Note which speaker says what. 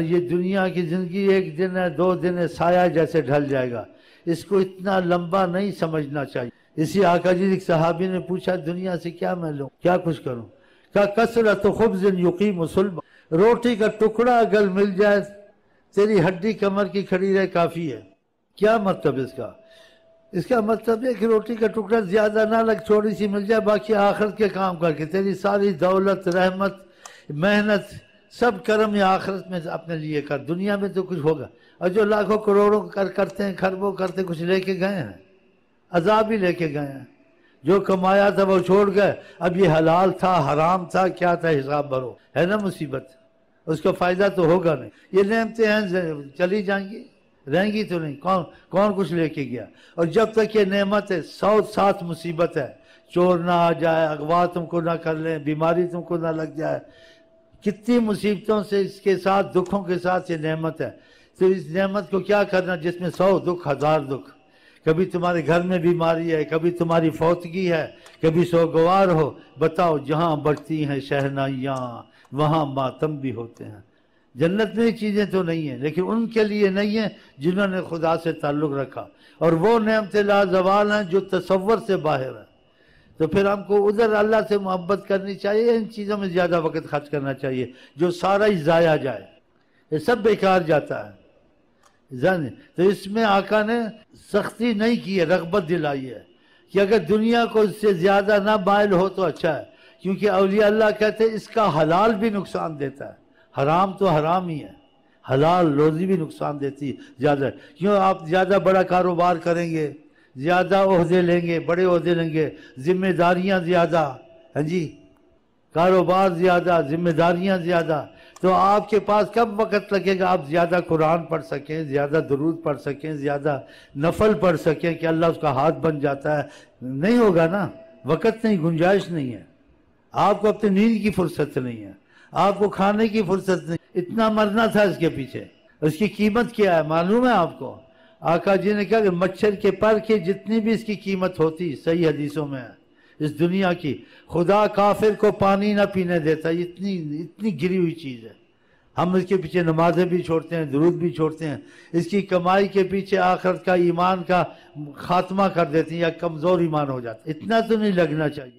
Speaker 1: یہ دنیا کی زندگی ایک دن ہے، 2 دن ہے، سایہ جیسے ڈھل جائے گا، اس کو اتنا لمبا نہیں سمجھنا چاہیے۔ اسی آقا جی ایک صحابی نے پوچھا دنیا سے کیا میں لوں، کیا کچھ کروں؟ کہا کثرت خبز یقیم صلب، روٹی کا ٹکڑا اگر مل جائے تیری ہڈی کمر کی کھڑی رہے کافی ہے۔ کیا مطلب اس کا؟ اس کا مطلب ہے کہ روٹی کا ٹکڑا زیادہ نہ لگ، تھوڑی سی مل جائے، باقی آخرت کے کام کر کے تیری ساری دولت، رحمت، محنت، سب کرم یا آخرت میں اپنے لیے کر، دنیا میں تو کچھ ہوگا۔ اور جو لاکھوں کروڑوں کرتے ہیں، خربوں کرتے، کچھ لے کے گئے ہیں، عذاب ہی لے کے گئے ہیں۔ جو کمایا تھا وہ چھوڑ گئے، اب یہ حلال تھا حرام تھا کیا تھا حساب بھرو، ہے نا مصیبت، اس کا فائدہ تو ہوگا نہیں۔ یہ نعمتیں ہیں چلی جائیں گی، رہیں گی تو نہیں، کون کچھ لے کے گیا؟ اور جب تک یہ نعمت ہے 100 ساتھ مصیبت ہے، چور نہ آ جائے، اغوا تم کو نہ کر لیں، بیماری تم کو نہ لگ جائے، کتنی مصیبتوں سے اس کے ساتھ، دکھوں کے ساتھ یہ نعمت ہے۔ تو اس نعمت کو کیا کرنا جس میں 100 دکھ 1000 دکھ، کبھی تمہارے گھر میں بیماری ہے، کبھی تمہاری فوتگی ہے، کبھی سوگوار ہو، بتاؤ جہاں بڑھتی ہیں شہنائیاں وہاں ماتم بھی ہوتے ہیں۔ جنت میں یہ چیزیں تو نہیں ہیں، لیکن ان کے لیے نہیں ہیں جنہوں نے خدا سے تعلق رکھا، اور وہ نعمتیں لازوال ہیں جو تصور سے باہر ہیں۔ تو پھر ہم کو ادھر اللہ سے محبت کرنی چاہیے، ان چیزوں میں زیادہ وقت خرچ کرنا چاہیے جو سارا ہی ضائع جائے، یہ سب بیکار جاتا ہے۔ تو اس میں آقا نے سختی نہیں کی ہے، رغبت دلائی ہے کہ اگر دنیا کو اس سے زیادہ نہ مائل ہو تو اچھا ہے، کیونکہ اولیاء اللہ کہتے ہیں اس کا حلال بھی نقصان دیتا ہے، حرام تو حرام ہی ہے، حلال روزی بھی نقصان دیتی ہے زیادہ۔ کیوں آپ زیادہ بڑا کاروبار کریں گے، زیادہ عہدے لیں گے، بڑے عہدے لیں گے، ذمہ داریاں زیادہ، ہاں جی، کاروبار زیادہ، ذمہ داریاں زیادہ، تو آپ کے پاس کب وقت لگے گا آپ زیادہ قرآن پڑھ سکیں، زیادہ درود پڑھ سکیں، زیادہ نفل پڑھ سکیں کہ اللہ اس کا ہاتھ بن جاتا ہے؟ نہیں ہوگا نا، وقت نہیں، گنجائش نہیں ہے۔ آپ کو اپنی نیند کی فرصت نہیں ہے، آپ کو کھانے کی فرصت نہیں، اتنا مرنا تھا اس کے پیچھے۔ اس کی قیمت کیا ہے معلوم ہے آپ کو؟ آقا جی نے کہا کہ مچھر کے پر کی جتنی بھی اس کی قیمت ہوتی، صحیح حدیثوں میں ہے، اس دنیا کی، خدا کافر کو پانی نہ پینے دیتا، اتنی گری ہوئی چیز ہے۔ ہم اس کے پیچھے نمازیں بھی چھوڑتے ہیں، درود بھی چھوڑتے ہیں، اس کی کمائی کے پیچھے آخرت کا ایمان کا خاتمہ کر دیتے ہیں یا کمزور ایمان ہو جاتا ہے۔ اتنا تو نہیں لگنا چاہیے۔